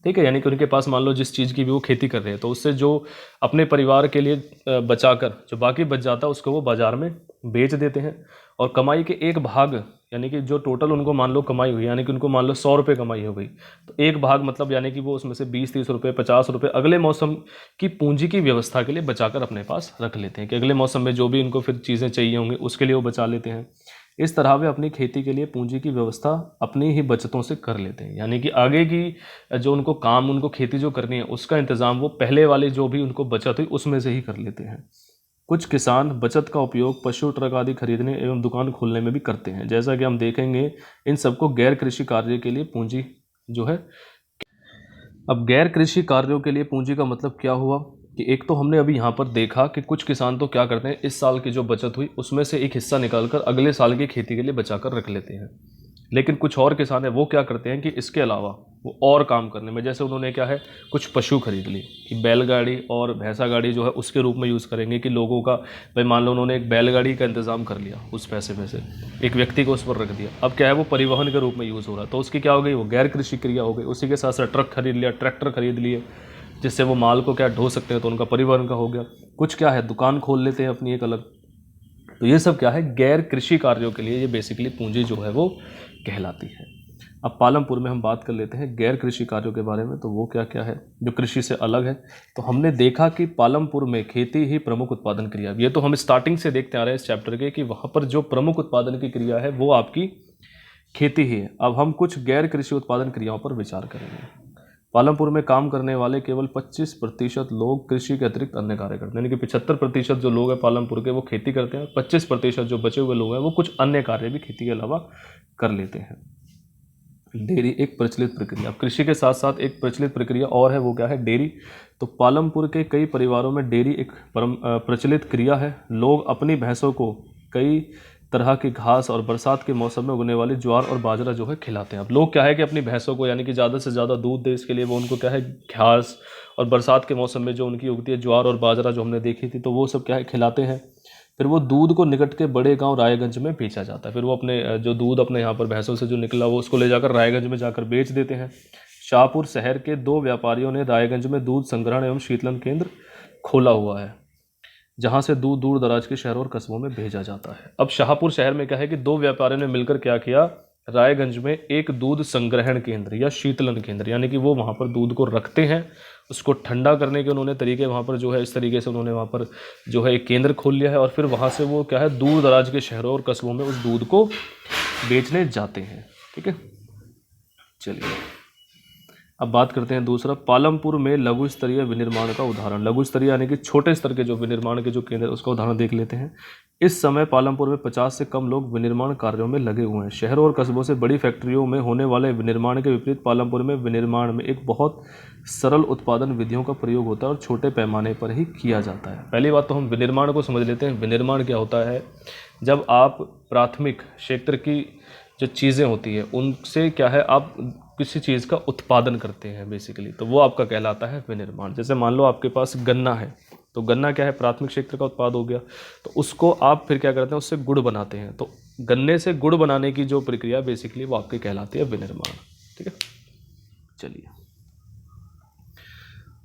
Speaker 1: ठीक है। यानी कि उनके पास मान लो जिस चीज़ की भी वो खेती कर रहे हैं, तो उससे जो अपने परिवार के लिए बचाकर जो बाकी बच जाता है उसको वो बाजार में बेच देते हैं। और कमाई के एक भाग, यानी कि जो टोटल उनको मान लो कमाई हुई, यानी कि उनको मान लो 100 रुपये कमाई हो गई, तो एक भाग मतलब यानी कि वो उसमें से 20-30 रुपये, 50 रुपये अगले मौसम की पूंजी की व्यवस्था के लिए बचाकर अपने पास रख लेते हैं, कि अगले मौसम में जो भी उनको फिर चीज़ें चाहिए होंगी उसके लिए वो बचा लेते हैं। इस तरह वे अपनी खेती के लिए पूंजी की व्यवस्था अपनी ही बचतों से कर लेते हैं। यानी कि आगे की जो उनको काम, उनको खेती जो करनी है उसका इंतज़ाम वो पहले वाले जो भी उनको बचत हुई उसमें से ही कर लेते हैं। कुछ किसान बचत का उपयोग पशु, ट्रक आदि खरीदने एवं दुकान खोलने में भी करते हैं। जैसा कि हम देखेंगे, इन सबको गैर कृषि कार्य के लिए पूंजी जो है। अब गैर कृषि कार्यों के लिए पूंजी का मतलब क्या हुआ कि एक तो हमने अभी यहाँ पर देखा कि कुछ किसान तो क्या करते हैं, इस साल की जो बचत हुई उसमें से एक हिस्सा निकालकर अगले साल की खेती के लिए बचा कर रख लेते हैं। लेकिन कुछ और किसान है वो क्या करते हैं कि इसके अलावा वो और काम करने में, जैसे उन्होंने क्या है कुछ पशु खरीद ली कि बैलगाड़ी और भैंसा गाड़ी जो है उसके रूप में यूज़ करेंगे कि लोगों का, भाई मान लो उन्होंने एक बैलगाड़ी का इंतज़ाम कर लिया, उस पैसे में से एक व्यक्ति को उस पर रख दिया, अब क्या है वो परिवहन के रूप में यूज़ हो रहा है, तो उसकी क्या हो गई, वो गैर कृषि क्रिया हो गई। उसी के साथ साथ ट्रक खरीद लिया, ट्रैक्टर खरीद लिए जिससे वो माल को क्या ढो सकते हैं, तो उनका परिवहन का हो गया। कुछ क्या है दुकान खोल लेते हैं अपनी एक अलग, तो ये सब क्या है गैर कृषि कार्यों के लिए ये बेसिकली पूंजी जो है वो कहलाती है। अब पालमपुर में हम बात कर लेते हैं गैर कृषि कार्यों के बारे में, तो वो क्या क्या है जो कृषि से अलग है। तो हमने देखा कि पालमपुर में खेती ही प्रमुख उत्पादन क्रिया, ये तो हम स्टार्टिंग से देखते आ रहे हैं इस चैप्टर के कि वहाँ पर जो प्रमुख उत्पादन की क्रिया है वो आपकी खेती ही है। अब हम कुछ गैर कृषि उत्पादन क्रियाओं पर विचार करेंगे। पालमपुर में काम करने वाले केवल 25% लोग कृषि के अतिरिक्त अन्य कार्य करते हैं, यानी कि 75% जो लोग हैं पालमपुर के वो खेती करते हैं, 25% जो बचे हुए लोग हैं वो कुछ अन्य कार्य भी खेती के अलावा कर लेते हैं। डेयरी एक प्रचलित प्रक्रिया, अब कृषि के साथ साथ एक प्रचलित प्रक्रिया और है, वो क्या है डेयरी। तो पालमपुर के कई परिवारों में डेयरी एक प्रचलित क्रिया है। लोग अपनी भैंसों को कई तरह की घास और बरसात के मौसम में उगने वाली ज्वार और बाजरा जो है खिलाते हैं। अब लोग क्या है कि अपनी भैंसों को यानी कि ज़्यादा से ज़्यादा दूध दे इसके लिए वो उनको क्या है घास, और बरसात के मौसम में जो उनकी उगती है ज्वार और बाजरा जो हमने देखी थी, तो वो सब क्या है खिलाते हैं। फिर वो दूध को निकट के बड़े गांव रायगंज में बेचा जाता है। फिर वो अपने जो दूध अपने यहाँ पर भैंसों से जो निकला वो उसको ले जाकर रायगंज में जाकर बेच देते हैं। शाहपुर शहर के 2 व्यापारियों ने रायगंज में दूध संग्रहण एवं शीतलन केंद्र खोला हुआ है, जहाँ से दूध दूर दराज के शहरों और कस्बों में भेजा जाता है। अब शाहपुर शहर में क्या है कि 2 व्यापारियों ने मिलकर क्या किया, रायगंज में एक दूध संग्रहण केंद्र या शीतलन केंद्र, यानी कि वो वहाँ पर दूध को रखते हैं, उसको ठंडा करने के उन्होंने तरीके वहाँ पर जो है इस तरीके से उन्होंने वहाँ पर जो है एक केंद्र खोल लिया है, और फिर वहाँ से वो क्या है दूर दराज के शहरों और कस्बों में उस दूध को बेचने जाते हैं। ठीक है, चलिए अब बात करते हैं दूसरा, पालमपुर में लघु स्तरीय विनिर्माण का उदाहरण। लघु स्तरीय यानी कि छोटे स्तर के जो विनिर्माण के जो केंद्र है उसका उदाहरण देख लेते हैं। इस समय पालमपुर में 50 से कम लोग विनिर्माण कार्यों में लगे हुए हैं। शहरों और कस्बों से बड़ी फैक्ट्रियों में होने वाले विनिर्माण के विपरीत पालमपुर में विनिर्माण में एक बहुत सरल उत्पादन विधियों का प्रयोग होता है और छोटे पैमाने पर ही किया जाता है। पहली बात तो हम विनिर्माण को समझ लेते हैं। विनिर्माण क्या होता है, जब आप प्राथमिक क्षेत्र की जो चीज़ें होती है उनसे क्या है आप किसी चीज़ का उत्पादन करते हैं बेसिकली, तो वो आपका कहलाता है विनिर्माण। जैसे मान लो आपके पास गन्ना है, तो गन्ना क्या है प्राथमिक क्षेत्र का उत्पाद हो गया, तो उसको आप फिर क्या करते हैं उससे गुड़ बनाते हैं, तो गन्ने से गुड़ बनाने की जो प्रक्रिया बेसिकली वो आपकी कहलाती है विनिर्माण। ठीक है, चलिए,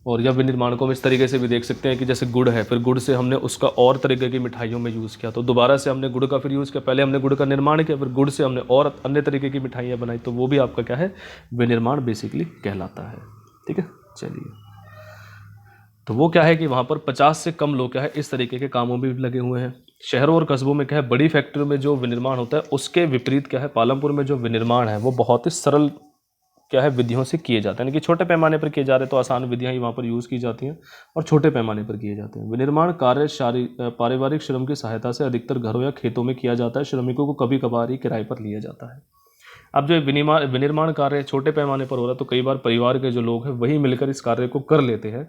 Speaker 1: और या विनिर्माण को हम इस तरीके से भी देख सकते हैं कि जैसे गुड़ है, फिर गुड़ से हमने उसका और तरीके की मिठाइयों में यूज़ किया, तो दोबारा से हमने गुड़ का फिर यूज़ किया। पहले हमने गुड़ का निर्माण किया, फिर गुड़ से हमने और अन्य तरीके की मिठाइयाँ बनाई, तो वो भी आपका क्या है विनिर्माण बेसिकली कहलाता है। ठीक है, चलिए, तो वो क्या है कि वहाँ पर 50 से कम लोग क्या है इस तरीके के कामों में भी लगे हुए हैं। शहरों और कस्बों में क्या है बड़ी फैक्ट्रियों में जो विनिर्माण होता है उसके विपरीत क्या है पालमपुर में जो विनिर्माण है वो बहुत ही सरल क्या है विधियों से किए जाते हैं, यानी कि छोटे पैमाने पर किए जा रहे हैं, तो आसान विधियां ही वहाँ पर यूज़ की जाती हैं और छोटे पैमाने पर किए जाते हैं। विनिर्माण कार्य पारिवारिक श्रम की सहायता से अधिकतर घरों या खेतों में किया जाता है। श्रमिकों को कभी कभार ही किराए पर लिया जाता है। अब जो विनिर्माण कार्य छोटे पैमाने पर हो रहा है, तो कई बार परिवार के जो लोग हैं वही मिलकर इस कार्य को कर लेते हैं।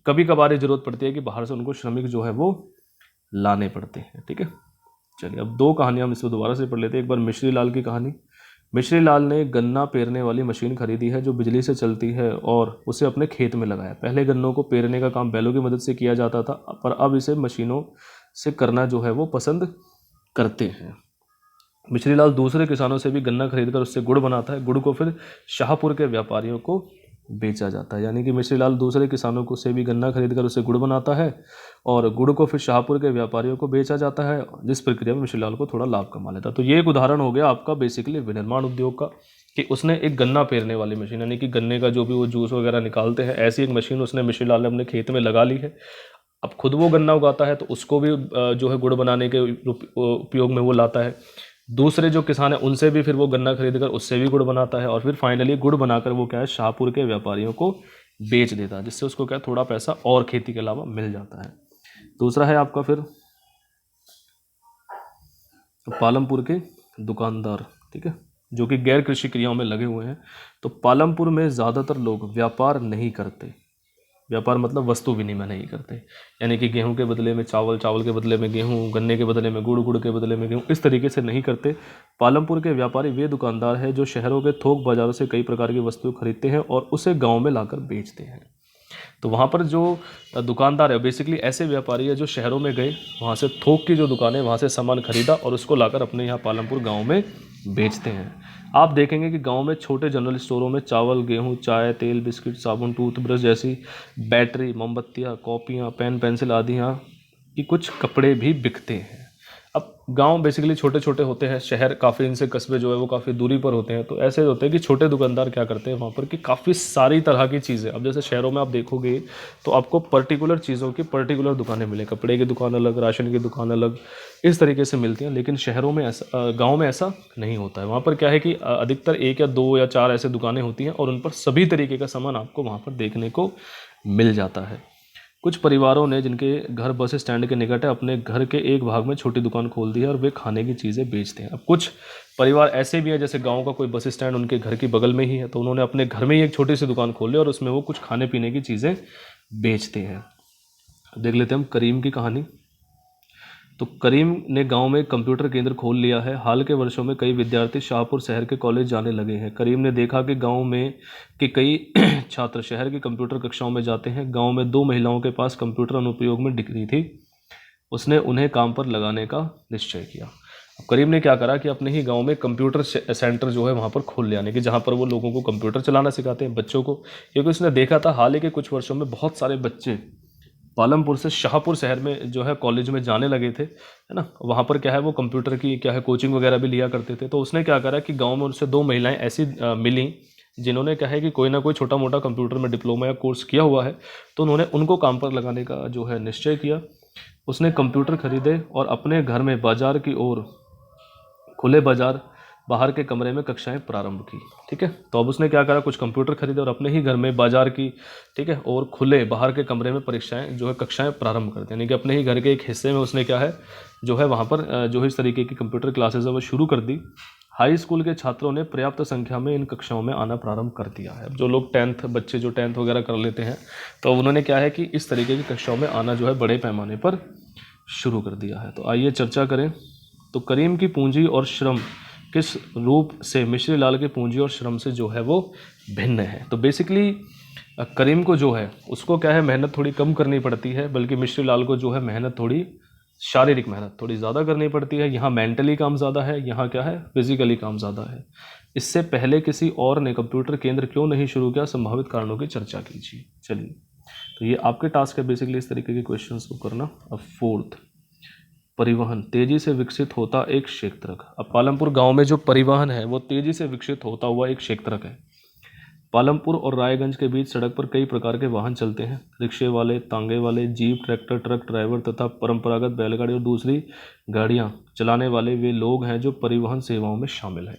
Speaker 1: कभी कभार ये जरूरत पड़ती है कि बाहर से उनको श्रमिक जो है वो लाने पड़ते हैं। ठीक है, चलिए, अब 2 कहानियाँ हम इसको दोबारा से पढ़ लेते हैं। एक बार मिश्री लाल की कहानी। मिश्री लाल ने गन्ना पेरने वाली मशीन खरीदी है जो बिजली से चलती है और उसे अपने खेत में लगाया। पहले गन्नों को पेरने का काम बैलों की मदद से किया जाता था, पर अब इसे मशीनों से करना जो है वो पसंद करते हैं। मिश्री लाल दूसरे किसानों से भी गन्ना खरीदकर उससे गुड़ बनाता है। गुड़ को फिर शाहपुर के व्यापारियों को बेचा जाता है, यानी कि मिश्री लाल दूसरे किसानों को से भी गन्ना खरीदकर उससे गुड़ बनाता है और गुड़ को फिर शाहपुर के व्यापारियों को बेचा जाता है, जिस प्रक्रिया में मिश्री लाल को थोड़ा लाभ कमा लेता है। तो ये एक उदाहरण हो गया आपका बेसिकली विनिर्माण उद्योग का, कि उसने एक गन्ना पेरने वाली मशीन यानी कि गन्ने का जो भी वो जूस वगैरह निकालते हैं, ऐसी एक मशीन उसने मिश्री लाल ने अपने खेत में लगा ली है। अब खुद वो गन्ना उगाता है तो उसको भी जो है गुड़ बनाने के उपयोग में वो लाता है। दूसरे जो किसान हैं उनसे भी फिर वो गन्ना खरीद कर उससे भी गुड़ बनाता है और फिर फाइनली गुड़ बनाकर वो क्या है शाहपुर के व्यापारियों को बेच देता है, जिससे उसको क्या थोड़ा पैसा और खेती के अलावा मिल जाता है। दूसरा है आपका फिर पालमपुर के दुकानदार, ठीक है, जो कि गैर कृषि क्रियाओं में लगे हुए हैं। तो पालमपुर में ज़्यादातर लोग व्यापार नहीं करते, व्यापार मतलब वस्तु विनिमय नहीं करते, यानी कि गेहूं के बदले में चावल, चावल के बदले में गेहूं, गन्ने के बदले में गुड़, गुड़ के बदले में गेहूं, इस तरीके से नहीं करते। पालमपुर के व्यापारी वे दुकानदार हैं जो शहरों के थोक बाजारों से कई प्रकार की वस्तुएं खरीदते हैं और उसे गाँव में लाकर बेचते हैं। तो वहाँ पर जो दुकानदार है बेसिकली ऐसे व्यापारी है जो शहरों में गए, वहाँ से थोक की जो दुकान है वहाँ से सामान खरीदा और उसको लाकर अपने यहाँ पालमपुर गांव में बेचते हैं। आप देखेंगे कि गांव में छोटे जनरल स्टोरों में चावल, गेहूं, चाय, तेल, बिस्किट, साबुन, टूथब्रश जैसी बैटरी, मोमबत्तियाँ, कॉपियाँ, पेन, पेंसिल आदि यहाँ कि कुछ कपड़े भी बिकते हैं। अब गांव बेसिकली छोटे छोटे होते हैं, शहर काफ़ी इनसे कस्बे जो है वो काफ़ी दूरी पर होते हैं, तो ऐसे होते हैं कि छोटे दुकानदार क्या करते हैं वहाँ पर कि काफ़ी सारी तरह की चीज़ें, अब जैसे शहरों में आप देखोगे तो आपको पर्टिकुलर चीज़ों की पर्टिकुलर दुकानें मिले, कपड़े की दुकान अलग, राशन की दुकान अलग, इस तरीके से मिलती हैं। लेकिन शहरों में ऐसा, गाँव में ऐसा नहीं होता है। वहाँ पर क्या है कि अधिकतर 1 या 2 या 4 ऐसे दुकानें होती हैं और उन पर सभी तरीके का सामान आपको वहाँ पर देखने को मिल जाता है। कुछ परिवारों ने जिनके घर बस स्टैंड के निकट है अपने घर के एक भाग में छोटी दुकान खोल दी है और वे खाने की चीज़ें बेचते हैं। अब कुछ परिवार ऐसे भी हैं जैसे गांव का कोई बस स्टैंड उनके घर के बगल में ही है, तो उन्होंने अपने घर में ही एक छोटी सी दुकान खोल ली और उसमें वो कुछ खाने पीने की चीज़ें बेचते हैं। देख लेते हैं हम करीम की कहानी। तो करीम ने गांव में एक कंप्यूटर केंद्र खोल लिया है। हाल के वर्षों में कई विद्यार्थी शाहपुर शहर के कॉलेज जाने लगे हैं। करीम ने देखा कि गांव में कि कई छात्र शहर की कंप्यूटर कक्षाओं में जाते हैं। गांव में 2 महिलाओं के पास कंप्यूटर अनुप्रयोग में डिग्री थी। उसने उन्हें काम पर लगाने का निश्चय किया। अब करीम ने क्या करा कि अपने ही गांव में कंप्यूटर सेंटर जो है वहाँ पर खोल लिया, यानी कि जहाँ पर वो लोगों को कंप्यूटर चलाना सिखाते हैं, बच्चों को। क्योंकि उसने देखा था हाल ही के कुछ वर्षों में बहुत सारे बच्चे पालमपुर से शाहपुर शहर में जो है कॉलेज में जाने लगे थे, है ना। वहाँ पर क्या है वो कंप्यूटर की क्या है कोचिंग वगैरह भी लिया करते थे। तो उसने क्या करा कि गांव में उनसे 2 महिलाएं ऐसी मिली जिन्होंने क्या है कि कोई ना कोई छोटा मोटा कंप्यूटर में डिप्लोमा या कोर्स किया हुआ है, तो उन्होंने उनको काम पर लगाने का जो है निश्चय किया। उसने कंप्यूटर खरीदे और अपने घर में बाजार की ओर खुले बाजार बाहर के कमरे में कक्षाएं प्रारंभ की। ठीक है, तो अब उसने क्या करा, कुछ कंप्यूटर खरीदे और अपने ही घर में बाजार की, ठीक है, और खुले बाहर के कमरे में परीक्षाएं जो है कक्षाएं प्रारंभ कर दी, यानी कि अपने ही घर के एक हिस्से में उसने क्या है जो है वहाँ पर जो है इस तरीके की कंप्यूटर क्लासेस है वो शुरू कर दी। हाई स्कूल के छात्रों ने पर्याप्त संख्या में इन कक्षाओं में आना प्रारंभ कर दिया है। जो लोग 10th बच्चे जो 10th वगैरह कर लेते हैं, तो उन्होंने क्या है कि इस तरीके की कक्षाओं में आना जो है बड़े पैमाने पर शुरू कर दिया है। तो आइए चर्चा करें। तो करीम की पूंजी और श्रम किस रूप से मिश्री लाल की पूंजी और श्रम से जो है वो भिन्न है। तो बेसिकली करीम को जो है उसको क्या है मेहनत थोड़ी कम करनी पड़ती है, बल्कि मिश्री लाल को जो है मेहनत थोड़ी शारीरिक मेहनत थोड़ी ज़्यादा करनी पड़ती है। यहाँ मेंटली काम ज़्यादा है, यहाँ क्या है फिजिकली काम ज़्यादा है। इससे पहले किसी और ने कंप्यूटर केंद्र क्यों नहीं शुरू किया, संभावित कारणों की चर्चा कीजिए। चलिए, तो ये आपके टास्क है बेसिकली इस तरीके के क्वेश्चंस को करना। अब 4th, परिवहन तेजी से विकसित होता एक क्षेत्रक। अब पालमपुर गांव में जो परिवहन है वो तेजी से विकसित होता हुआ एक क्षेत्रक है। पालमपुर और रायगंज के बीच सड़क पर कई प्रकार के वाहन चलते हैं। रिक्शे वाले, तांगे वाले, जीप, ट्रैक्टर, ट्रक ड्राइवर तथा परंपरागत बैलगाड़ी और दूसरी गाड़ियां चलाने वाले वे लोग हैं जो परिवहन सेवाओं में शामिल हैं।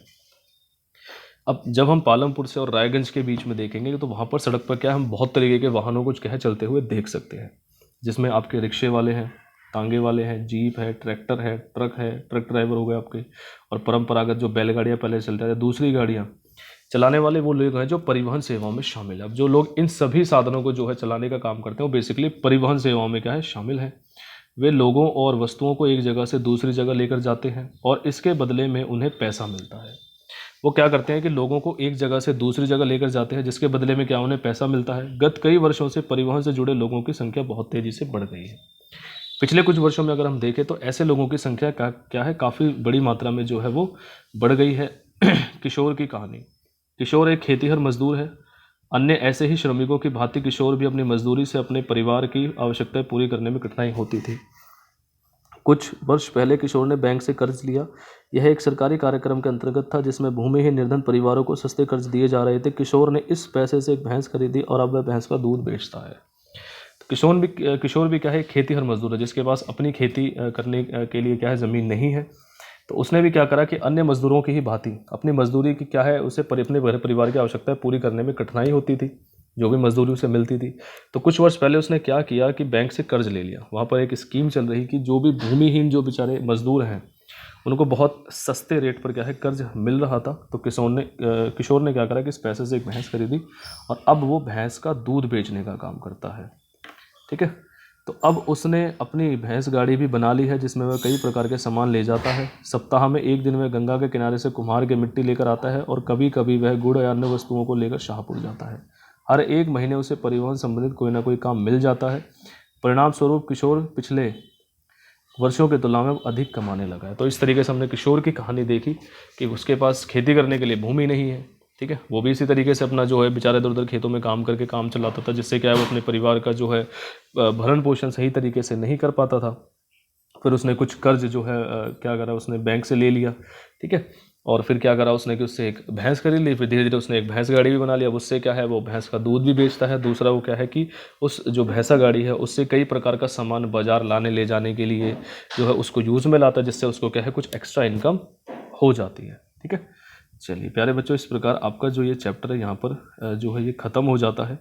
Speaker 1: अब जब हम पालमपुर से और रायगंज के बीच में देखेंगे तो वहाँ पर सड़क पर क्या है हम बहुत तरीके के वाहनों को क्या है चलते हुए देख सकते हैं, जिसमें आपके रिक्शे वाले हैं, तांगे वाले हैं, जीप है, ट्रैक्टर है, ट्रक ड्राइवर हो गए आपके, और परंपरागत जो बैलगाड़ियाँ पहले चलते थे, दूसरी गाड़ियाँ चलाने वाले वो लोग हैं जो परिवहन सेवाओं में शामिल है। अब जो लोग इन सभी साधनों को जो है चलाने का काम करते हैं वो बेसिकली परिवहन सेवाओं में क्या है शामिल हैं। वे लोगों और वस्तुओं को एक जगह से दूसरी जगह लेकर जाते हैं और इसके बदले में उन्हें पैसा मिलता है। वो क्या करते हैं कि लोगों को एक जगह से दूसरी जगह लेकर जाते हैं, जिसके बदले में क्या उन्हें पैसा मिलता है। गत कई वर्षों से परिवहन से जुड़े लोगों की संख्या बहुत तेजी से बढ़ गई है। पिछले कुछ वर्षों में अगर हम देखें तो ऐसे लोगों की संख्या क्या है काफ़ी बड़ी मात्रा में जो है वो बढ़ गई है। किशोर की कहानी। किशोर एक खेतीहर मजदूर है। अन्य ऐसे ही श्रमिकों की भांति किशोर भी अपनी मजदूरी से अपने परिवार की आवश्यकताएं पूरी करने में कठिनाई होती थी। कुछ वर्ष पहले किशोर ने बैंक से कर्ज लिया। यह एक सरकारी कार्यक्रम के अंतर्गत था जिसमें भूमिहीन निर्धन परिवारों को सस्ते कर्ज दिए जा रहे थे। किशोर ने इस पैसे से एक भैंस खरीदी और अब वह भैंस का दूध बेचता है। तो किशोर भी क्या है खेतीहर मजदूर है, जिसके पास अपनी खेती करने के लिए क्या है ज़मीन नहीं है। तो उसने भी क्या करा कि अन्य मजदूरों की ही भांति अपनी मजदूरी की क्या है उसे अपने परिवार की आवश्यकताएं पूरी करने में कठिनाई होती थी, जो भी मजदूरी उसे मिलती थी। तो कुछ वर्ष पहले उसने क्या किया कि बैंक से कर्ज ले लिया। वहाँ पर एक स्कीम चल रही कि जो भी भूमिहीन जो बेचारे मजदूर हैं उनको बहुत सस्ते रेट पर क्या है कर्ज मिल रहा था। तो किशोर ने क्या करा कि इस पैसे से एक भैंस खरीदी और अब वो भैंस का दूध बेचने का काम करता है। ठीक है, तो अब उसने अपनी भैंस गाड़ी भी बना ली है जिसमें वह कई प्रकार के सामान ले जाता है। सप्ताह में एक दिन वह गंगा के किनारे से कुम्हार के मिट्टी लेकर आता है और कभी कभी वह गुड़ या अन्य वस्तुओं को लेकर शाहपुर जाता है। हर एक महीने उसे परिवहन संबंधित कोई ना कोई काम मिल जाता है। परिणाम स्वरूप किशोर पिछले वर्षों की तुलना में अधिक कमाने लगा है। तो इस तरीके से हमने किशोर की कहानी देखी कि उसके पास खेती करने के लिए भूमि नहीं है। ठीक है, वो भी इसी तरीके से अपना जो है बेचारा इधर उधर खेतों में काम करके काम चलाता था, जिससे क्या है वो अपने परिवार का जो है भरण पोषण सही तरीके से नहीं कर पाता था। फिर उसने कुछ कर्ज जो है क्या करा, उसने बैंक से ले लिया। ठीक है, और फिर क्या करा उसने कि उससे एक भैंस खरीद ली। फिर धीरे धीरे उसने एक भैंस गाड़ी भी बना लिया। अब उससे क्या है वो भैंस का दूध भी बेचता है। दूसरा वो क्या है कि उस जो भैंसा गाड़ी है उससे कई प्रकार का सामान बाजार लाने ले जाने के लिए जो है उसको यूज़ में लाता है, जिससे उसको क्या है कुछ एक्स्ट्रा इनकम हो जाती है। ठीक है, चलिए प्यारे बच्चों, इस प्रकार आपका जो ये चैप्टर है यहाँ पर जो है ये ख़त्म हो जाता है।